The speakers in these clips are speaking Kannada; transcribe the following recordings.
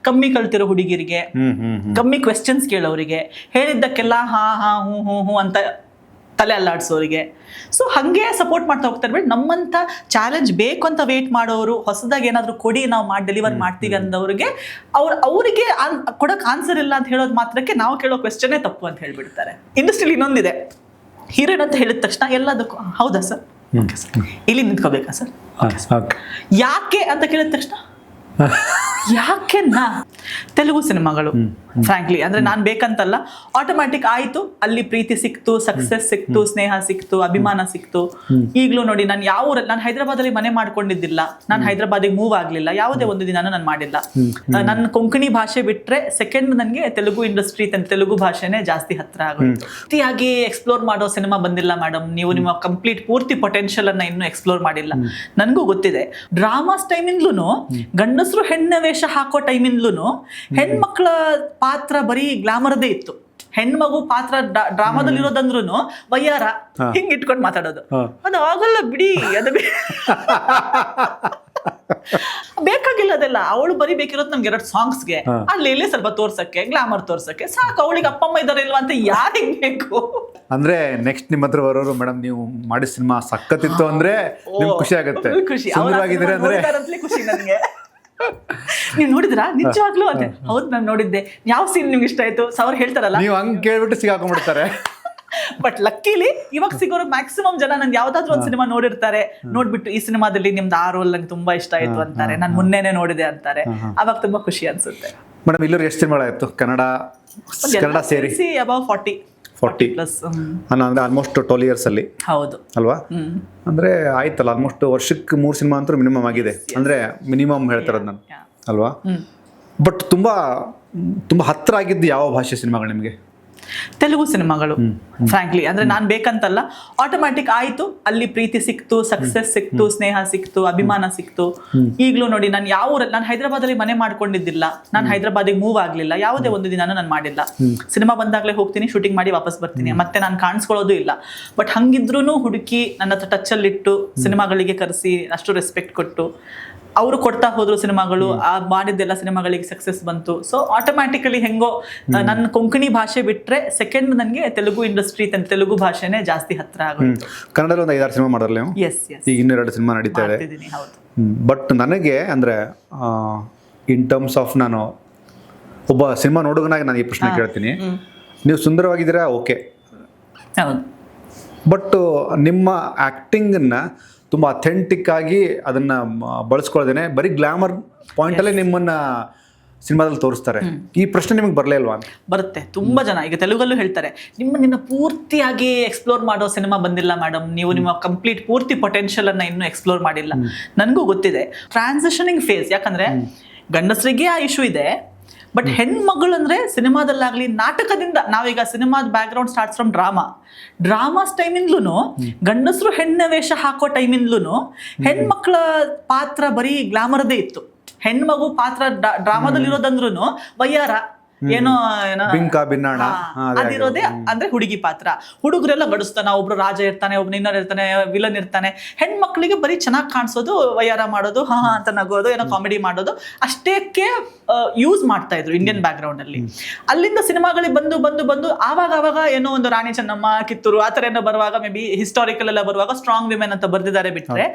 ಕಮ್ಮಿ ಕಲ್ತಿರೋ ಹುಡುಗಿರಿಗೆ, ಕಮ್ಮಿ ಕ್ವೆಶ್ಚನ್ಸ್ ಕೇಳೋರಿಗೆ, ಹೇಳಿದ್ದಕ್ಕೆಲ್ಲ ಹಾ ಹಾ ಹೂ ಹೂ ಹೂ ಅಂತ ತಲೆ ಅಲ್ಲಾಡ್ಸೋರಿಗೆ. ಸೊ ಹಾಗೆ ಸಪೋರ್ಟ್ ಮಾಡ್ತಾ ಹೋಗ್ತಾರೆ. ಬಟ್ ನಮ್ಮಂತ ಚಾಲೆಂಜ್ ಬೇಕು ಅಂತ ವೇಟ್ ಮಾಡೋರು, ಹೊಸದಾಗಿ ಏನಾದ್ರು ಕೊಡಿ ನಾವು ಡೆಲಿವರ್ ಮಾಡ್ತೀವಿ ಅಂದವ್ರಿಗೆ ಅವರಿಗೆ ಕೊಡಕ್ ಆನ್ಸರ್ ಇಲ್ಲ ಅಂತ ಹೇಳೋದು ಮಾತ್ರಕ್ಕೆ ನಾವು ಕೇಳೋ ಕ್ವೆಶ್ಚನ್ನೇ ತಪ್ಪು ಅಂತ ಹೇಳ್ಬಿಡ್ತಾರೆ. ಇಂಡಸ್ಟ್ರಿಲಿ ಇನ್ನೊಂದಿದೆ, ಹೀರೋಯಿನ್ ಅಂತ ಹೇಳಿದ ತಕ್ಷಣ ಎಲ್ಲದಕ್ಕೂ ಹೌದಾ ಸರ್, ಓಕೆ ಸರ್, ಇಲ್ಲಿ ನಿಂತ್ಕೋಬೇಕಾ ಸರ್, ಯಾಕೆ ಅಂತ ಕೇಳಿದ ತಕ್ಷಣ ಯಾಕೆ ತೆಲುಗು ಸಿನಿಮಾಗಳು ಫ್ರಾಂಕ್ಲಿ ಅಂದ್ರೆ ನಾನ್ ಬೇಕಂತಲ್ಲ, ಆಟೋಮ್ಯಾಟಿಕ್ ಆಯ್ತು, ಅಲ್ಲಿ ಪ್ರೀತಿ ಸಿಕ್ತು, ಸಕ್ಸಸ್ ಸಿಕ್ತು, ಸ್ನೇಹ ಸಿಕ್ತು, ಅಭಿಮಾನ ಸಿಕ್ತು. ಈಗ್ಲೂ ನೋಡಿ ನಾನು ಹೈದರಾಬಾದ್ ಅಲ್ಲಿ ಮನೆ ಮಾಡ್ಕೊಂಡಿದ್ದಿಲ್ಲ, ನಾನು ಹೈದರಾಬಾದಿಗೆ ಮೂವ್ ಆಗ್ಲಿಲ್ಲ, ಯಾವುದೇ ಒಂದು ದಿನಾನು ನಾನು ಮಾಡಿಲ್ಲ. ನನ್ನ ಕೊಂಕಣಿ ಭಾಷೆ ಬಿಟ್ರೆ ಸೆಕೆಂಡ್ ನನ್ಗೆ ತೆಲುಗು ಇಂಡಸ್ಟ್ರಿ, ತೆಲುಗು ಭಾಷೆನೇ ಜಾಸ್ತಿ ಹತ್ರ ಆಗೋಯ್ತು. ಪೂರ್ತಿಯಾಗಿ ಎಕ್ಸ್ಪ್ಲೋರ್ ಮಾಡೋ ಸಿನಿಮಾ ಬಂದಿಲ್ಲ ಮೇಡಮ್, ನೀವು ನಿಮ್ಮ ಕಂಪ್ಲೀಟ್ ಪೂರ್ತಿ ಪೊಟೆನ್ಶಿಯಲ್ ಅನ್ನ ಇನ್ನೂ ಎಕ್ಸ್ಪ್ಲೋರ್ ಮಾಡಿಲ್ಲ. ನನ್ಗೂ ಗೊತ್ತಿದೆ, ಡ್ರಾಮಾಸ್ ಟೈಮಿಂದ್ಲೂ, ಗಂಡಸರು ಹೆಣ್ಣ ವೇಷ ಹಾಕೋ ಟೈಮಿಂದ್ಲೂ ಹೆಣ್ಮಕ್ಳ ಪಾತ್ರ ಬರೀ ಗ್ಲಾಮರ್ದೇ ಇತ್ತು. ಹೆಣ್ಮಗು ಪಾತ್ರ ಡ್ರಾಮಾದಲ್ಲಿ ಇರೋದಂದ್ರೂ ವಯ್ಯಾರ ಹಿಂಗ್ ಇಟ್ಕೊಂಡು ಮಾತಾಡೋದು, ಅದು ಆಗಲ್ಲ ಬಿಡಿ, ಅದು ಬೇಕಾಗಿಲ್ಲ ಅದೆಲ್ಲ. ಅವಳು ಬರೀ ಬೇಕಿರೋದು ನಮ್ಗೆ 2 ಸಾಂಗ್ಸ್ಗೆ, ಅಲ್ಲಿ ಇಲ್ಲಿ ಸ್ವಲ್ಪ ತೋರ್ಸಕ್ಕೆ, ಗ್ಲಾಮರ್ ತೋರ್ಸಕ್ಕೆ ಸಾಕು. ಅವಳಿಗೆ ಅಪ್ಪಮ್ಮ ಇದಾರೆ ಇಲ್ವಾ ಅಂತ ಯಾರಿಗ್ ಬೇಕು? ಅಂದ್ರೆ ನೆಕ್ಸ್ಟ್ ನಿಮ್ಮ ಹತ್ರ ಬರೋರು, ಮೇಡಮ್ ನೀವು ಮಾಡಿ ಸಿನಿಮಾ ಸಖತ್ತಿತ್ತು ಅಂದ್ರೆ ನಿಮ್ಗೆ ಖುಷಿ ಆಗುತ್ತೆ, ಸುಂದರವಾಗಿದ್ರೆ ಅಂದ್ರೆ ಖುಷಿ ನನಗೆ. ನೀವ್ ನೋಡಿದ್ರಾ ನಿಜವಾಗ್ಲೂ? ಅದೇ ಹೌದು ಮ್ಯಾಮ್ ನೋಡಿದ್ದೆ. ಯಾವ ಸೀನ್ ನಿಮ್ಗೆ ಇಷ್ಟ ಆಯ್ತು? ಅವ್ರು ಹೇಳ್ತಾರಲ್ಲ, ನೀವು ಹಂಗ್ ಕೇಳ್ಬಿಟ್ಟು ಸಿಗಾಕೊಂಡ್ಬಿಡ್ತಾರೆ. ಬಟ್ ಲಕ್ಕಿಲಿ ಇವಾಗ ಸಿಗೋರು ಮ್ಯಾಕ್ಸಿಮಮ್ ಜನ ನನ್ ಯಾವ್ದಾದ್ರು ಒಂದ್ ಸಿನಿಮಾ ನೋಡಿರ್ತಾರೆ, ನೋಡ್ಬಿಟ್ಟು ಈ ಸಿನಿಮಾದಲ್ಲಿ ನಿಮ್ದು ಆ ರೋಲ್ ನಂಗೆ ತುಂಬಾ ಇಷ್ಟ ಆಯ್ತು ಅಂತಾರೆ, ನಾನು ಮುನ್ನೆನೆ ನೋಡಿದೆ ಅಂತಾರೆ. ಅವಾಗ ತುಂಬಾ ಖುಷಿ ಅನ್ಸುತ್ತೆ. ಮೇಡಮ್ ಇಲ್ಲೂ ಎಷ್ಟು ಸಿನಿಮಾಗಳಾಯ್ತು ಕನ್ನಡ ಸೇರಿ? ಅಬೌವ್ 40 ಪ್ಲಸ್ ಅಂದ್ರೆ ಆಲ್ಮೋಸ್ಟ್ 12 years ಅಲ್ಲಿ. ಹೌದು ಅಲ್ವಾ? ಅಂದ್ರೆ ಆಯ್ತಲ್ಲ, ಆಲ್ಮೋಸ್ಟ್ ವರ್ಷಕ್ಕೆ 3 ಸಿನಿಮಾ ಅಂತೂ ಮಿನಿಮಮ್ ಆಗಿದೆ. ಅಂದ್ರೆ ಮಿನಿಮಮ್ ಹೇಳ್ತಾರದು ನಾನು, ಅಲ್ವಾ? ಬಟ್ ತುಂಬಾ ಹತ್ರ ಆಗಿದ್ದು ಯಾವ ಭಾಷೆ ಸಿನಿಮಾಗಳು ನಿಮಗೆ? ತೆಲುಗು ಸಿನಿಮಾಗಳು ಫ್ರಾಂಕ್ಲಿ ಅಂದ್ರೆ ನಾನ್ ಬೇಕಂತಲ್ಲ, ಆಟೋಮ್ಯಾಟಿಕ್ ಆಯ್ತು, ಅಲ್ಲಿ ಪ್ರೀತಿ ಸಿಕ್ತು, ಸಕ್ಸಸ್ ಸಿಕ್ತು, ಸ್ನೇಹ ಸಿಕ್ತು, ಅಭಿಮಾನ ಸಿಕ್ತು. ಈಗ್ಲೂ ನೋಡಿ ನಾನು ಹೈದರಾಬಾದ್ ಅಲ್ಲಿ ಮನೆ ಮಾಡ್ಕೊಂಡಿದ್ದಿಲ್ಲ, ನಾನು ಹೈದರಾಬಾದಿಗೆ ಮೂವ್ ಆಗ್ಲಿಲ್ಲ, ಯಾವುದೇ ಒಂದು ದಿನಾನು ನಾನು ಮಾಡಿಲ್ಲ. ಸಿನಿಮಾ ಬಂದಾಗ್ಲೇ ಹೋಗ್ತೀನಿ, ಶೂಟಿಂಗ್ ಮಾಡಿ ವಾಪಸ್ ಬರ್ತೀನಿ, ಮತ್ತೆ ನಾನು ಕಾಣಿಸ್ಕೊಳ್ಳೋದು ಇಲ್ಲ. ಬಟ್ ಹಂಗಿದ್ರೂ ಹುಡುಕಿ ನನ್ನ ಹತ್ರ ಟಚ್ ಅಲ್ಲಿ ಇಟ್ಟು ಸಿನಿಮಾಗಳಿಗೆ ಕರೆಸಿ ಅಷ್ಟು ರೆಸ್ಪೆಕ್ಟ್ ಕೊಟ್ಟು ಅವರು ಕೊಡ್ತಾ ಹೋದ್ರು ಸಿನಿಮಾಗಳು. ಮಾಡಿದ್ದೆಲ್ಲ ಸಿನಿಮಾಗಳಿಗೆ ಸಕ್ಸಸ್ ಬಂತು. ಸೊ ಆಟೋಮ್ಯಾಟಿಕಲಿ ಹೆಂಗೋ ನನ್ನ ಕೊಂಕಣಿ ಭಾಷೆ ಬಿಟ್ರೆ ಸೆಕೆಂಡ್ ನನ್ಗೆ ತೆಲುಗು ಇಂಡಸ್ಟ್ರಿ, ತೆಲುಗು ಭಾಷೆನೇ ಜಾಸ್ತಿ ಹತ್ರ ಆಗೋಯ್ತು. ಕನ್ನಡದಲ್ಲಿ ಒಂದು 5-6 ಸಿನಿಮಾ ಮಾಡಿರಲ್ಲ ನೀವು? ಎಸ್ ಎಸ್, ಈಗ 2 ಸಿನಿಮಾ ನಡೀತಾ ಇದೆ. ಹೌದು. ಬಟ್ ನನಗೆ ಅಂದ್ರೆ ಇನ್ ಟರ್ಮ್ಸ್ ಆಫ್, ನಾನು ಒಬ್ಬ ಸಿನಿಮಾ ನೋಡುಗನಾಗಿ ನಾನು ಈ ಪ್ರಶ್ನೆ ಕೇಳ್ತೀನಿ. ನೀವು ಸುಂದರವಾಗಿದ್ದೀರಾ, ಓಕೆ, ಹೌದು. ಬಟ್ ನಿಮ್ಮ ಆ್ಯಕ್ಟಿಂಗನ್ನು ತುಂಬ ಅಥೆಂಟಿಕ್ ಆಗಿ ಅದನ್ನು ಬಳಸ್ಕೊಳ್ದೇನೆ ಬರೀ ಗ್ಲಾಮರ್ ಪಾಯಿಂಟಲ್ಲೇ ನಿಮ್ಮನ್ನು ಸಿನಿಮಾದಲ್ಲಿ ತೋರಿಸ್ತಾರೆ. ಈ ಪ್ರಶ್ನೆ ನಿಮಗೆ ಬರಲೇ ಅಲ್ವಾ? ಬರುತ್ತೆ. ತುಂಬಾ ಜನ ಈಗ ತೆಲುಗಲ್ಲೂ ಹೇಳ್ತಾರೆ, ನಿನ್ನ ಪೂರ್ತಿಯಾಗಿ ಎಕ್ಸ್ಪ್ಲೋರ್ ಮಾಡೋ ಸಿನಿಮಾ ಬಂದಿಲ್ಲ ಮೇಡಮ್, ನೀವು ನಿಮ್ಮ ಕಂಪ್ಲೀಟ್ ಪೂರ್ತಿ ಪೊಟೆನ್ಶಿಯಲ್ ಅನ್ನ ಇನ್ನೂ ಎಕ್ಸ್ಪ್ಲೋರ್ ಮಾಡಿಲ್ಲ. ನನಗೂ ಗೊತ್ತಿದೆ, ಟ್ರಾನ್ಸಿಷನಿಂಗ್ ಫೇಸ್. ಯಾಕಂದ್ರೆ ಗಂಡಸರಿಗೆ ಆ ಇಶ್ಯೂ ಇದೆ, ಬಟ್ ಹೆಣ್ಮಗಳು ಅಂದ್ರೆ ಸಿನಿಮಾದಲ್ಲಾಗ್ಲಿ, ನಾಟಕದಿಂದ ನಾವೀಗ ಸಿನಿಮಾದ background starts from dramas ಟೈಮಿಂದ್ಲೂ, ಗಂಡಸರು ಹೆಣ್ಣ ವೇಷ ಹಾಕೋ ಟೈಮಿಂದ್ಲೂ ಹೆಣ್ಮಕ್ಳ ಪಾತ್ರ ಬರೀ ಗ್ಲಾಮರ್ದೇ ಇತ್ತು. ಹೆಣ್ಮಗು ಪಾತ್ರ ಡ್ರಾಮಾದಲ್ಲಿ ಇರೋದಂದ್ರೂ ವಯ್ಯಾರ, ಏನೋ ಅದಿರೋದೇ ಅಂದ್ರೆ ಹುಡುಗಿ ಪಾತ್ರ. ಹುಡುಗರೆಲ್ಲ ಗಡಿಸ್ತಾನ, ಒಬ್ರು ರಾಜ ಇರ್ತಾನೆ, ಒಬ್ರು ಇನ್ನೊರು ಇರ್ತಾನೆ, ವಿಲನ್ ಇರ್ತಾನೆ. ಹೆಣ್ಮಕ್ಳಿಗೆ ಬರೀ ಚೆನ್ನಾಗಿ ಕಾಣಿಸೋದು, ವಯ್ಯಾರ ಮಾಡೋದು, ಹಾ ಅಂತ ನಗೋದು, ಏನೋ ಕಾಮಿಡಿ ಮಾಡೋದು, ಅಷ್ಟೇಕ್ಕೆ ಯೂಸ್ ಮಾಡ್ತಾ ಇದ್ರು ಇಂಡಿಯನ್ ಬ್ಯಾಕ್ ಗ್ರೌಂಡ್ ಅಲ್ಲಿ. ಅಲ್ಲಿಂದ ಸಿನಿಮಾಗಳಿಗೆ ಬಂದು ಆವಾಗ ಏನೋ ಒಂದು ರಾಣಿ ಚೆನ್ನಮ್ಮ, ಕಿತ್ತೂರು ಆ ತರ ಏನೋ ಬರುವಾಗ, ಮೇ ಬಿ ಹಿಸ್ಟಾರಿಕಲ್ ಎಲ್ಲ ಬರುವಾಗ ಸ್ಟ್ರಾಂಗ್ ವಿಮೆನ್ ಅಂತ ಬರ್ದಿದ್ದಾರೆ. ಬಿಟ್ರೆ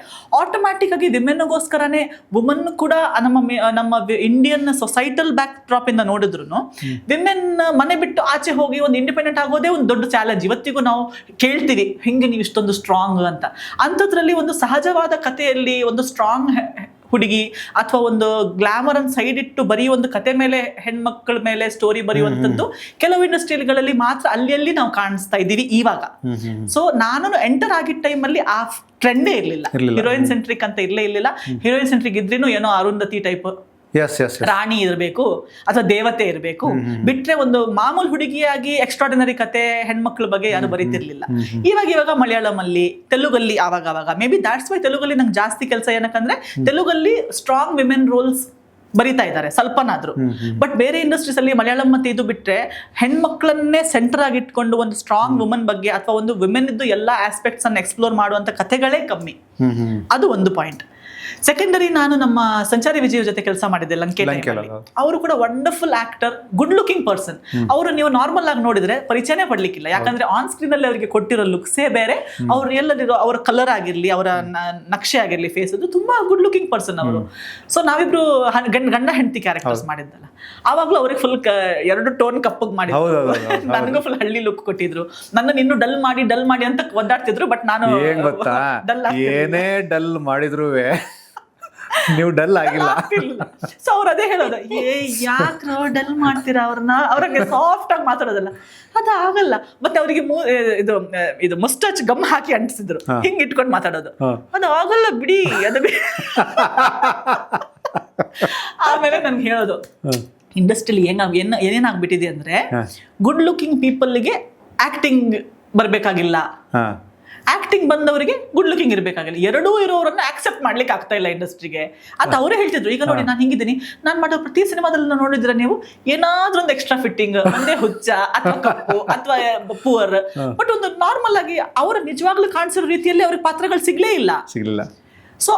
ಆಟೋಮ್ಯಾಟಿಕ್ ಆಗಿ ವಿಮೆನ್ಗೋಸ್ಕರನೇ ವುಮನ್ ಕೂಡ ನಮ್ಮ ಇಂಡಿಯನ್ ಸೊಸೈಟಲ್ ಬ್ಯಾಕ್ ಡ್ರಾಪ್ ಇಂದ ನೋಡಿದ್ರು ವಿಮೆನ್ ಮನೆ ಬಿಟ್ಟು ಆಚೆ ಹೋಗಿ ಒಂದು ಇಂಡಿಪೆಂಡೆಂಟ್ ಆಗೋದೇ ಒಂದು ದೊಡ್ಡ ಚಾಲೆಂಜ್. ಇವತ್ತಿಗೂ ನಾವು ಕೇಳ್ತೀವಿ, ಹಿಂಗೆ ನೀವು ಇಷ್ಟೊಂದು ಸ್ಟ್ರಾಂಗ್ ಅಂತ. ಅಂಥದ್ರಲ್ಲಿ ಒಂದು ಸಹಜವಾದ ಕಥೆಯಲ್ಲಿ ಒಂದು ಸ್ಟ್ರಾಂಗ್ ಹುಡುಗಿ ಅಥವಾ ಒಂದು ಗ್ಲಾಮರ್ ಅನ್ನು ಸೈಡ್ ಇಟ್ಟು ಬರೀ ಒಂದು ಕತೆ ಮೇಲೆ, ಹೆಣ್ಮಕ್ಳ ಮೇಲೆ ಸ್ಟೋರಿ ಬರೆಯುವಂಥದ್ದು ಕೆಲವು ಇಂಡಸ್ಟ್ರಿಗಳಲ್ಲಿ ಮಾತ್ರ ಅಲ್ಲಿ ನಾವು ಕಾಣಿಸ್ತಾ ಇದ್ದೀವಿ ಇವಾಗ. ಸೊ ನಾನು ಎಂಟರ್ ಆಗಿದ್ದ ಟೈಮಲ್ಲಿ ಆ ಟ್ರೆಂಡೇ ಇರಲಿಲ್ಲ, ಹೀರೋಯಿನ್ ಸೆಂಟ್ರಿಕ್ ಅಂತ ಇರಲಿಲ್ಲ. ಹೀರೋಯಿನ್ ಸೆಂಟ್ರಿಕ್ ಇದ್ರೇನು ಏನೋ ಅರುಂಧತಿ ಟೈಪ್ ರಾಣಿ ಇರಬೇಕು ಅಥವಾ ದೇವತೆ ಇರಬೇಕು, ಬಿಟ್ರೆ ಒಂದು ಮಾಮೂಲು ಹುಡುಗಿಯಾಗಿ ಎಕ್ಸ್ಟ್ರಾರ್ಡಿನರಿ ಕತೆ ಹೆಣ್ಮಕ್ಳ ಬಗ್ಗೆ ಯಾರು ಬರೀತಿರ್ಲಿಲ್ಲ. ಇವಾಗ ಮಲಯಾಳಂ ಅಲ್ಲಿ, ತೆಲುಗಲ್ಲಿ ಆವಾಗ ಮೇ ಬಿ ದಾಟ್ಸ್ ವೈ ತೆಲುಗಲ್ಲಿ ನಂಗೆ ಜಾಸ್ತಿ ಕೆಲಸ. ಏನಕ್ಕಂದ್ರೆ ತೆಲುಗಲ್ಲಿ ಸ್ಟ್ರಾಂಗ್ ವಿಮೆನ್ ರೋಲ್ಸ್ ಬರಿತಾ ಇದ್ದಾರೆ ಸ್ವಲ್ಪನಾದ್ರು. ಬಟ್ ಬೇರೆ ಇಂಡಸ್ಟ್ರೀಸ್ ಅಲ್ಲಿ ಮಲಯಾಳಂ ಮತ್ತೆ ಇದು ಬಿಟ್ರೆ ಹೆಣ್ಮಕ್ಳನ್ನೇ ಸೆಂಟರ್ ಆಗಿ ಇಟ್ಕೊಂಡು ಒಂದು ಸ್ಟ್ರಾಂಗ್ ವುಮನ್ ಬಗ್ಗೆ ಅಥವಾ ಒಂದು ವಿಮೆನ್ ಇದ್ದು ಎಲ್ಲಾ ಆಸ್ಪೆಕ್ಟ್ಸ್ ಅನ್ನು ಎಕ್ಸ್ಪ್ಲೋರ್ ಮಾಡುವಂತ ಕಥೆಗಳೇ ಕಮ್ಮಿ. ಅದು ಒಂದು ಪಾಯಿಂಟ್. ಸೆಕೆಂಡರಿ ನಾನು ನಮ್ಮ ಸಂಚಾರಿ ವಿಜಯ್ ಜೊತೆ ಕೆಲಸ ಮಾಡಿದ್ದೆ ಲಂಕೆ ಅವರು ಕೂಡ wonderful actor, good looking person. ಅವರು ನೀವು ನಾರ್ಮಲ್ ಆಗಿ ನೋಡಿದ್ರೆ ಪರಿಚಯನೇ ಪಡ್ಲಿಕ್ಕಿಲ್ಲ, ಯಾಕಂದ್ರೆ ಆನ್ ಸ್ಕ್ರೀನ್ ಅಲ್ಲಿ ಅವರಿಗೆ ಕೊಟ್ಟಿರೋ ಲುಕ್ಸೇ ಬೇರೆ, ಅವ್ರು ಎಲ್ಲರಿರೋ ಅವರ ಕಲರ್ ಆಗಿರ್ಲಿ, ಅವರ ನಕ್ಷೆ ಆಗಿರ್ಲಿ, ಫೇಸ್ ಅದು ತುಂಬಾ ಗುಡ್ ಲುಕಿಂಗ್ ಪರ್ಸನ್ ಅವರು. ಸೊ ನಾವಿಬ್ರು ಗಂಡ ಹೆಂಡತಿ ಕ್ಯಾರೆಕ್ಟರ್ಸ್ ಮಾಡಿದ್ದಲ್ಲ, ಆವಾಗ್ಲೂ ಅವ್ರಿಗೆ ಫುಲ್ 2 ಟೋನ್ ಕಪ್ಪಗ್ ಮಾಡಿದ್ರು, ನನಗೂ ಫುಲ್ ಹಳ್ಳಿ ಲುಕ್ ಕೊಟ್ಟಿದ್ರು. ನನ್ನ ಇನ್ನು ಡಲ್ ಮಾಡಿ ಅಂತ ಒದ್ದಾಡ್ತಿದ್ರು, ಬಟ್ ನಾನು ಏನೇ ಡಲ್ ಮಾಡಿದ್ರು ನೀವು ಡಲ್ ಆಗಿಲ್ಲ. ಸೊ ಅವ್ರು ಅದೇ ಹೇಳೋದು, ಯಾಕ್ರೋ ಡಲ್ ಮಾಡ್ತೀರಾ ಅವ್ರನ್ನ, ಅವ್ರಿಗೆ ಸಾಫ್ಟ್ ಆಗಿ ಮಾತಾಡೋದಲ್ಲ, ಅದಾಗಲ್ಲ. ಮತ್ತೆ ಅವರಿಗೆ ಇದು ಮುಸ್ಟಾಚ್ ಗಮ್ ಹಾಕಿ ಅಂಟಿಸಿದ್ರು, ಹಿಂಗ್ ಇಟ್ಕೊಂಡು ಮಾತಾಡೋದು, ಅದು ಆಗಲ್ಲ ಬಿಡಿ, ಅದು ಆಮೇಲೆ ನನ್ಗೆ ಹೇಳೋದು, ಇಂಡಸ್ಟ್ರಿಲಿ ಏನೇನಾಗ್ಬಿಟ್ಟಿದೆ ಅಂದ್ರೆ ಗುಡ್ ಲುಕಿಂಗ್ ಪೀಪಲ್ಗೆ ಆಕ್ಟಿಂಗ್ ಬರ್ಬೇಕಾಗಿಲ್ಲ, ಆಕ್ಟಿಂಗ್ ಬಂದವರಿಗೆ ಗುಡ್ ಲುಕಿಂಗ್ ಇರ್ಬೇಕಾಗಿಲ್ಲ, ಎರಡೂ ಇರೋರನ್ನ ಆಕ್ಸೆಪ್ಟ್ ಮಾಡ್ಲಿಕ್ಕೆ ಆಗ್ತಾ ಇಲ್ಲ ಇಂಡಸ್ಟ್ರಿಗೆ ಅಂತ ಅವರೇ ಹೇಳ್ತಿದ್ರು. ಈಗ ನೋಡಿ, ನಾನು ಹಿಂಗಿದ್ದೀನಿ, ನಾನು ಮಾಡೋ ಪ್ರತಿ ಸಿನಿಮಾದಲ್ಲಿ ನೋಡಿದ್ರೆ ನೀವು ಏನಾದ್ರೂ ಒಂದು ಎಕ್ಸ್ಟ್ರಾ ಫಿಟ್ಟಿಂಗ್, ಒಂದೇ ಹುಚ್ಚ ಅಥವಾ ಕಪ್ಪು ಅಥವಾ ಪುವರ್, ಬಟ್ ಒಂದು ನಾರ್ಮಲ್ ಆಗಿ ಅವರ ನಿಜವಾಗ್ಲೂ ಕಾಣಿಸಿರೋ ರೀತಿಯಲ್ಲಿ ಅವ್ರಿಗೆ ಪಾತ್ರಗಳು ಸಿಗ್ಲಿಲ್ಲ. ಸೊ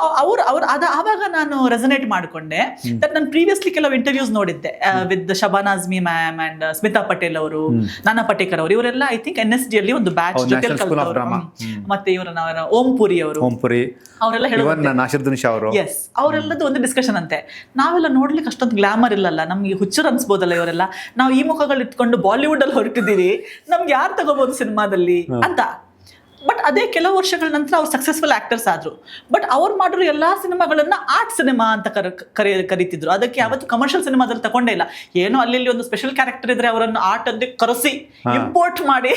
ಆವಾಗ ನಾನು ರೆಸನೇಟ್ ಮಾಡ್ಕೊಂಡೆ. ನಾನು ಪ್ರೀವಿಯಸ್ಲಿ ಕೆಲವು ಇಂಟರ್ವ್ಯೂಸ್ ನೋಡಿದ್ದೆ with Shabana Azmi ma'am and Smita Patel ಅವರು, ನಾನಾ ಪಟೇಕರ್ ಅವರು, ಇವರೆಲ್ಲ ಐ ಥಿಂಕ್ NSD ಅಲ್ಲಿ ಒಂದು ಬ್ಯಾಚ್ ಜೊತೆ ಕಲ್ತವರು. ಮತ್ತೆ ಇವರ ಓಂ ಪುರಿ ಅವರು, ಅವರೆಲ್ಲ ಹೇಳೋದು, ಎಸ್, ಅವರೆಲ್ಲದು ಒಂದು ಡಿಸ್ಕಷನ್ ಅಂತೆ. ನಾವೆಲ್ಲ ನೋಡ್ಲಿಕ್ಕೆ ಅಷ್ಟೊಂದು ಗ್ಲಾಮರ್ ಇಲ್ಲಲ್ಲ, ನಮ್ಗೆ ಹುಚ್ಚರು ಅನ್ಸ್ಬೋದಲ್ಲ ಇವರೆಲ್ಲ, ನಾವು ಈ ಮುಖಗಳು ಇಟ್ಕೊಂಡು ಬಾಲಿವುಡ್ ಅಲ್ಲಿ ಹೊರಟಿದ್ದೀವಿ, ನಮ್ಗೆ ಯಾರು ತಗೋಬಹುದು ಸಿನಿಮಾದಲ್ಲಿ ಅಂತ. ಬಟ್ ಅದೇ ಕೆಲವು ವರ್ಷಗಳ ನಂತರ ಅವ್ರು ಸಕ್ಸಸ್ಫುಲ್ ಆಕ್ಟರ್ಸ್ ಆದ್ರು. ಬಟ್ ಅವ್ರು ಮಾಡಿರೋ ಎಲ್ಲಾ ಸಿನಿಮಾಗಳನ್ನ ಆರ್ಟ್ ಸಿನಿಮಾ ಅಂತ ಕರೀತಿದ್ರು. ಅದಕ್ಕೆ ಯಾವತ್ತು ಕಮರ್ಷಿಯಲ್ ಸಿನಿಮಾದಲ್ಲಿ ತಗೊಂಡೇ ಇಲ್ಲ. ಏನೋ ಅಲ್ಲಿ ಒಂದು ಸ್ಪೆಷಲ್ ಕ್ಯಾರೆಕ್ಟರ್ ಇದ್ರೆ ಅವರನ್ನು ಆರ್ಟ್ ಅಂತ ಕರೆಸಿ ಇಂಪೋರ್ಟ್ ಮಾಡಿ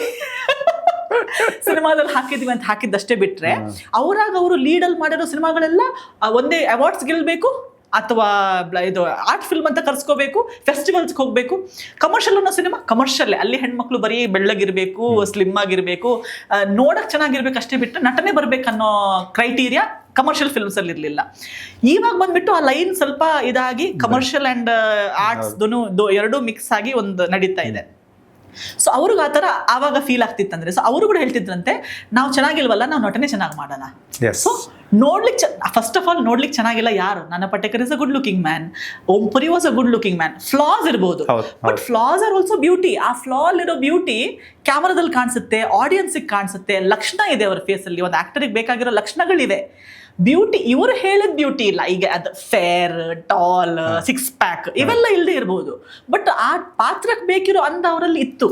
ಸಿನಿಮಾದಲ್ಲಿ ಹಾಕಿದೀವಿ ಅಂತ ಹಾಕಿದ್ದಷ್ಟೇ ಬಿಟ್ರೆ, ಅವರು ಲೀಡಲ್ಲಿ ಮಾಡಿರೋ ಸಿನಿಮಾಗಳೆಲ್ಲ ಒಂದೇ ಅವಾರ್ಡ್ಸ್ ಗೆಲ್ಬೇಕು ಅಥವಾ ಇದು ಆರ್ಟ್ ಫಿಲ್ಮ್ ಅಂತ ಕರ್ಸ್ಕೋಬೇಕು, ಫೆಸ್ಟಿವಲ್ಸ್ಗೆ ಹೋಗ್ಬೇಕು. ಕಮರ್ಷಿಯಲ್ ಅನ್ನೋ ಸಿನಿಮಾ ಕಮರ್ಷಿಯಲ್ಲೇ, ಅಲ್ಲಿ ಹೆಣ್ಮಕ್ಳು ಬರೀ ಬೆಳ್ಳಗಿರ್ಬೇಕು, ಸ್ಲಿಮ್ ಆಗಿರ್ಬೇಕು, ನೋಡಕ್ ಚೆನ್ನಾಗಿರ್ಬೇಕು ಅಷ್ಟೇ ಬಿಟ್ಟು ನಟನೆ ಬರ್ಬೇಕನ್ನೋ ಕ್ರೈಟೀರಿಯಾ ಕಮರ್ಷಿಯಲ್ ಫಿಲ್ಮ್ಸ್ ಅಲ್ಲಿ ಇರ್ಲಿಲ್ಲ. ಇವಾಗ ಬಂದ್ಬಿಟ್ಟು ಆ ಲೈನ್ ಸ್ವಲ್ಪ ಇದಾಗಿ ಕಮರ್ಷಿಯಲ್ ಅಂಡ್ ಆರ್ಟ್ಸ್ ಎರಡೂ ಮಿಕ್ಸ್ ಆಗಿ ಒಂದು ನಡೀತಾ ಇದೆ. ಸೊ ಅವ್ರಿಗೆ ಆ ಥರ ಆವಾಗ ಫೀಲ್ ಆಗ್ತಿತ್ತಂದ್ರೆ, ಸೊ ಅವರು ಕೂಡ ಹೇಳ್ತಿದ್ರಂತೆ, ನಾವು ಚೆನ್ನಾಗಿಲ್ವಲ್ಲ, ನಾವು ನಟನೆ ಚೆನ್ನಾಗಿ ಮಾಡೋಣ. ಸೊ ನೋಡ್ಲಿಕ್ಕೆ ಫಸ್ಟ್ ಆಫ್ ಆಲ್ ನೋಡ್ಲಿಕ್ಕೆ ಚೆನ್ನಾಗಿಲ್ಲ ಯಾರು? Nana Patekar is a good looking man, Om Puri was a good looking man. Flaws ಇರ್ಬೋದು, but flaws are also beauty. ಆ ಫ್ಲಾ ಇರೋ ಬ್ಯೂಟಿ ಕ್ಯಾಮರಾದಲ್ಲಿ ಕಾಣಿಸುತ್ತೆ, ಆಡಿಯನ್ಸಿಗೆ ಕಾಣಿಸುತ್ತೆ, ಲಕ್ಷಣ ಇದೆ ಅವ್ರ ಫೇಸಲ್ಲಿ, ಒಂದು ಆಕ್ಟರಿಗೆ ಬೇಕಾಗಿರೋ ಲಕ್ಷಣಗಳಿವೆ. ಬ್ಯೂಟಿ ಇವರು ಹೇಳಿದ ಬ್ಯೂಟಿ ಇಲ್ಲ, ಈಗ ಅದು ಫೇರ್, ಟಾಲ್, 6 ಪ್ಯಾಕ್ ಇವೆಲ್ಲ ಇಲ್ಲದೆ ಇರ್ಬೋದು, ಬಟ್ ಆ ಪಾತ್ರಕ್ಕೆ ಬೇಕಿರೋ ಅಂದ ಅವರಲ್ಲಿ ಇತ್ತು.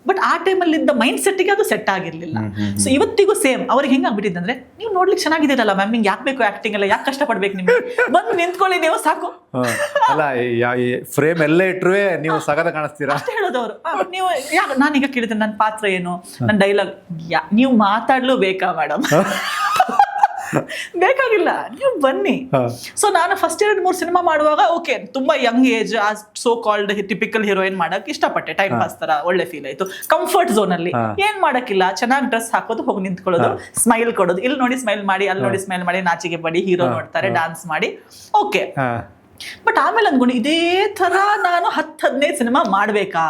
ಬಟ್ ಆ ಟೈಮಲ್ಲಿ ಇದ್ದ ಮೈಂಡ್ ಸೆಟ್ಗೆ ಅದು ಸೆಟ್ ಆಗಿರ್ಲಿಲ್ಲ. ಸೊ ಇವತ್ತಿಗೂ ಸೇಮ್ ಅವ್ರಿಗೆ ಹೆಂಗಾಗ್ಬಿಟ್ಟಿದೆ ಅಂದ್ರೆ, ನೀವು ನೋಡ್ಲಿಕ್ಕೆ ಚೆನ್ನಾಗಿದ್ದೀರಲ್ಲ ಮ್ಯಾಮ್, ನಿಮ್ಗೆ ಯಾಕೆ ಬೇಕು ಆಕ್ಟಿಂಗ್ ಎಲ್ಲ, ಯಾಕೆ ಕಷ್ಟಪಡ್ಬೇಕು, ನಿಮ್ಗೆ ಬಂದು ನಿಂತ್ಕೊಳ್ಳಿ ನೀವು ಸಾಕು. ಅಲ್ಲ, ಫ್ರೇಮ್ ಎಲ್ಲ ಇಟ್ರು ನೀವು ಸಗದ ಕಾಣಿಸ್ತೀರಾ ಅಷ್ಟೇ ಹೇಳೋದವ್ರು. ನೀವು ನಾನೀಗ ಕೇಳಿದ್ರೆ ನನ್ನ ಪಾತ್ರ ಏನು, ನನ್ನ ಡೈಲಾಗ್, ನೀವು ಮಾತಾಡ್ಲು ಬೇಕಾ ಮೇಡಮ್? ಬೇಕಾಗಿಲ್ಲ, ನೀವು ಬನ್ನಿ. ಸೊ ನಾನು ಫಸ್ಟ್ 2-3 ಸಿನಿಮಾ ಮಾಡುವಾಗ ಓಕೆ, ತುಂಬಾ ಯಂಗ್ ಏಜ್, ಆ ಸೋ ಕಾಲ್ಡ್ ಟಿಪಿಕಲ್ ಹೀರೋಯಿನ್ ಮಾಡಕ್ ಇಷ್ಟಪಟ್ಟೆ, ಟೈಮ್ ಪಾಸ್ ತರ ಒಳ್ಳೆ ಫೀಲ್ ಆಯ್ತು. ಕಂಫರ್ಟ್ ಝೋನ್ ಅಲ್ಲಿ ಏನ್ ಮಾಡಕ್ಕಿಲ್ಲ, ಚೆನ್ನಾಗಿ ಡ್ರೆಸ್ ಹಾಕೋದು, ಹೋಗಿ ನಿಂತ್ಕೊಳ್ಳೋದು, ಸ್ಮೈಲ್ ಕೊಡೋದು, ಇಲ್ಲಿ ನೋಡಿ ಸ್ಮೈಲ್ ಮಾಡಿ, ಅಲ್ಲಿ ನೋಡಿ ಸ್ಮೈಲ್ ಮಾಡಿ, ನಾಚಿಗೆ ಪಡಿ, ಹೀರೋ ನೋಡ್ತಾರೆ, ಡಾನ್ಸ್ ಮಾಡಿ, ಓಕೆ. ಬಟ್ ಆಮೇಲೆ ಅಂದ್ಕೊಂಡು ಇದೇ ತರ ನಾನು 10-15 ಸಿನಿಮಾ ಮಾಡ್ಬೇಕಾ,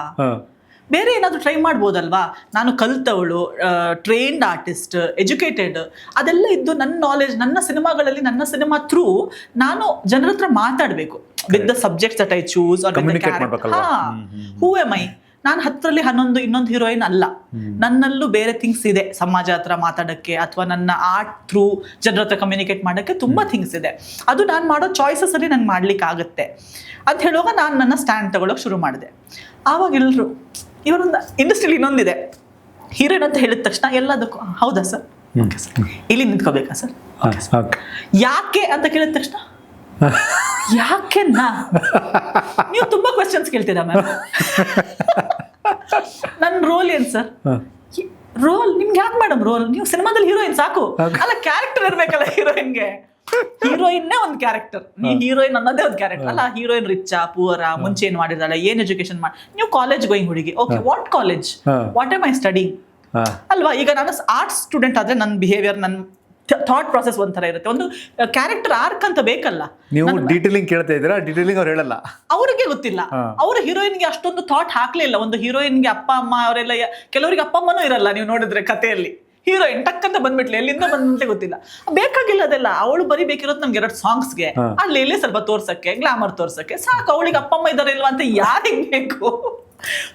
ಬೇರೆ ಏನಾದರೂ ಟ್ರೈ ಮಾಡ್ಬೋದಲ್ವಾ? ನಾನು ಕಲ್ತವಳು, ಟ್ರೈನ್ಡ್ ಆರ್ಟಿಸ್ಟ್, ಎಜುಕೇಟೆಡ್, ಅದೆಲ್ಲ ಇದ್ದು ನನ್ನ ನಾಲೆಜ್, ನನ್ನ ಸಿನಿಮಾಗಳಲ್ಲಿ, ನನ್ನ ಸಿನಿಮಾ ಥ್ರೂ ನಾನು ಜನರ ಹತ್ರ ಮಾತಾಡಬೇಕು with the subjects that I choose. Who M I? ನಾನು 10ರಲ್ಲಿ 11 ಇನ್ನೊಂದು ಹೀರೋಯಿನ್ ಅಲ್ಲ. ನನ್ನಲ್ಲೂ ಬೇರೆ ಥಿಂಗ್ಸ್ ಇದೆ, ಸಮಾಜ ಹತ್ರ ಮಾತಾಡೋಕ್ಕೆ ಅಥವಾ ನನ್ನ ಆರ್ಟ್ ಥ್ರೂ ಜನರ ಹತ್ರ ಕಮ್ಯುನಿಕೇಟ್ ಮಾಡೋಕ್ಕೆ ತುಂಬ ಥಿಂಗ್ಸ್ ಇದೆ. ಅದು ನಾನು ಮಾಡೋ ಚಾಯ್ಸಸ್ ಅಲ್ಲಿ ನಂಗೆ ಮಾಡ್ಲಿಕ್ಕೆ ಆಗುತ್ತೆ ಅಂತ ಹೇಳುವಾಗ ನಾನು ನನ್ನ ಸ್ಟ್ಯಾಂಡ್ ತಗೊಳ್ಳೋಕೆ ಶುರು ಮಾಡಿದೆ. ಆವಾಗ ಎಲ್ಲರೂ ಇವರೊಂದು ಇಂಡಸ್ಟ್ರಿಲಿ ಇನ್ನೊಂದಿದೆ, ಹೀರೋಯಿನ್ ಅಂತ ಹೇಳಿದ ತಕ್ಷಣ ಎಲ್ಲದಕ್ಕೂ ಹೌದಾ ಸರ್, ಓಕೆ ಸರ್, ಇಲ್ಲಿ ನಿಂತ್ಕೋಬೇಕಾ ಸರ್, ಯಾಕೆ ಅಂತ ಕೇಳಿದ ತಕ್ಷಣ ಯಾಕೆ ನೀವು ತುಂಬಾ ಕ್ವೆಶ್ಚನ್ಸ್ ಕೇಳ್ತೀರಾ ಮ್ಯಾಮ್. ನನ್ನ ರೋಲ್ ಏನ್ ಸರ್? ರೋಲ್ ನಿಮ್ಗೆ ಯಾಕೆ ಮೇಡಮ್ ರೋಲ್? ನೀವು ಸಿನಿಮಾದಲ್ಲಿ ಹೀರೋಯಿನ್ ಸಾಕು, ಅಲ್ಲ ಕ್ಯಾರೆಕ್ಟರ್ ಇರ್ಬೇಕಲ್ಲ ಹೀರೋಯಿನ್ಗೆ. ಹೀರೋಯಿನ್ನೇ ಒಂದು ಕ್ಯಾರೆಕ್ಟರ್, ನೀ ಹೀರೋಯಿನ್ ಅನ್ನೋದೇ ಒಂದು ಕ್ಯಾರೆಕ್ಟರ್ ಅಲ್ಲ. ಹೀರೋಯಿನ್ ರಿಚ್ಚಾ, ಪೂರ, ಮುಂಚೆ ಏನ್ ಮಾಡಿದಾಳೆ, ಏನ್ ಎಜುಕೇಶನ್ ಮಾಡಿ, ನೀವು ಕಾಲೇಜ್ ಗೋಯಿಂಗ್ ಹುಡುಗಿ, okay, what college, what am I studying ಅಲ್ವಾ? ಈಗ ನಾನು ಆರ್ಟ್ಸ್ ಸ್ಟೂಡೆಂಟ್ ಆದ್ರೆ ನನ್ನ ಬಿಹೇವಿಯರ್, ನನ್ನ ಥಾಟ್ ಪ್ರಾಸೆಸ್ ಒಂಥರ ಇರುತ್ತೆ. ಒಂದು ಕ್ಯಾರೆಕ್ಟರ್ ಆರ್ಕ್ ಅಂತ ಬೇಕಲ್ಲ. ನೀವು ಡೀಟೇಲಿಂಗ್ ಕೇಳ್ತಾ ಇದ್ದೀರಾ, ಡೀಟೇಲಿಂಗ್ ಅವ್ರು ಹೇಳಲ್ಲ, ಅವ್ರಿಗೆ ಗೊತ್ತಿಲ್ಲ. ಅವರು ಹೀರೋಯಿನ್ಗೆ ಅಷ್ಟೊಂದು ಥಾಟ್ ಹಾಕ್ಲಿಲ್ಲ. ಒಂದು ಹೀರೋಯಿನ್ಗೆ ಅಪ್ಪ ಅಮ್ಮ ಅವರೆಲ್ಲ, ಕೆಲವರಿಗೆ ಅಪ್ಪ ಅಮ್ಮನೂ ಇರಲ್ಲ ನೀವು ನೋಡಿದ್ರೆ ಕಥೆಯಲ್ಲಿ. ಹೀರೋಯಿನ್ ಟಕ್ ಅಂತ ಬಂದ್ಬಿಟ್ಲಿ, ಎಲ್ಲಿಂದ ಬಂದಂತೆ ಗೊತ್ತಿಲ್ಲ. ಬೇಕಾಗಿಲ್ಲ ಅದೆಲ್ಲ. ಅವಳು ಬರೀ ಬೇಕಿರೋದು ನಮ್ಗೆ 2 ಸಾಂಗ್ಸ್ಗೆ, ಅಲ್ಲಿ ಇಲ್ಲಿ ಸ್ವಲ್ಪ ತೋರ್ಸಕ್ಕೆ, ಗ್ಲಾಮರ್ ತೋರ್ಸಕ್ಕೆ ಸಾಕು. ಅವಳಿಗೆ ಅಪ್ಪ ಅಮ್ಮ ಇದಾರೆ ಇಲ್ವಾ ಅಂತ ಯಾರಿಗೆ ಬೇಕು?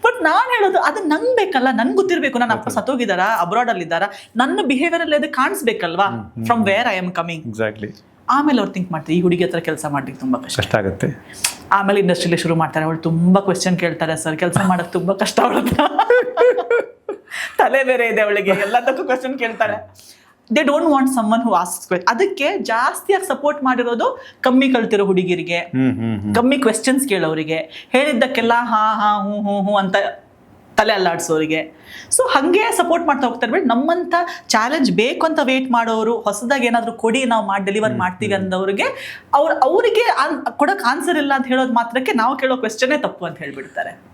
ಬಟ್ ನಾನ್ ಹೇಳೋದು ಅದು ನಂಗೆ ಬೇಕಲ್ಲ, ನನ್ಗೆ ಗೊತ್ತಿರ್ಬೇಕು ನನ್ನ ಅಪ್ಪ ಸತ್ತೋಗಿದಾರ, ಅಬ್ರಾಡ್ ಅಲ್ಲಿ ಇದ್ದಾರ, ನನ್ನ ಬಿಹೇವಿಯರ್ ಅಲ್ಲಿ ಅದು ಕಾಣಿಸ್ಬೇಕಲ್ವಾ, from where I am coming. Exactly. ಆಮೇಲೆ ಅವ್ರು ಥಿಂಕ್ ಮಾಡ್ತಾರೆ ಈ ಹುಡುಗಿ ಹತ್ರ ಕೆಲಸ ಮಾಡ್ಲಿಕ್ಕೆ ತುಂಬಾ ಕಷ್ಟ ಆಗುತ್ತೆ. ಆಮೇಲೆ ಇಂಡಸ್ಟ್ರಿಲಿ ಶುರು ಮಾಡ್ತಾರೆ, ಅವಳು ತುಂಬಾ ಕ್ವೆಶ್ಚನ್ ಕೇಳ್ತಾರೆ, ಸರ್ ಕೆಲಸ ಮಾಡಕ್ ತುಂಬಾ ಕಷ್ಟ ಅವಳ ಹತ್ರ. ತಲೆ ಬೇರೆ ಇದೆ ಅವಳಿಗೆ, ಎಲ್ಲದಕ್ಕೂ ಕ್ವೆಶ್ಚನ್ ಕೇಳ್ತಾಳೆ. They don't want summon who asks. ಅದಕ್ಕೆ ಜಾಸ್ತಿಯಾಗಿ ಸಪೋರ್ಟ್ ಮಾಡಿರೋದು ಕಮ್ಮಿ ಕಲ್ತಿರೋ ಹುಡುಗಿರಿಗೆ, ಕಮ್ಮಿ ಕ್ವೆಶ್ಚನ್ಸ್ ಕೇಳೋರಿಗೆ, ಹೇಳಿದ್ದಕ್ಕೆಲ್ಲ ಹಾ ಹಾ ಹೂ ಹೂ ಹೂ ಅಂತ ತಲೆ ಅಲ್ಲಾಡ್ಸೋರಿಗೆ. ಸೊ ಹಾಗೆ ಸಪೋರ್ಟ್ ಮಾಡ್ತಾ ಹೋಗ್ತಾರೆ. ಬಿಟ್ಟು ನಮ್ಮಂತ ಚಾಲೆಂಜ್ ಬೇಕು ಅಂತ ವೇಟ್ ಮಾಡೋರು, ಹೊಸದಾಗಿ ಏನಾದರೂ ಕೊಡಿ ನಾವು ಡೆಲಿವರ್ ಮಾಡ್ತೀವಿ ಅಂದವ್ರಿಗೆ ಅವರಿಗೆ ಕೊಡೋಕೆ ಆನ್ಸರ್ ಇಲ್ಲ ಅಂತ ಹೇಳೋದು ಮಾತ್ರಕ್ಕೆ ನಾವು ಕೇಳೋ ಕ್ವೆಶ್ಚನ್ನೇ ತಪ್ಪು ಅಂತ ಹೇಳ್ಬಿಡ್ತಾರೆ.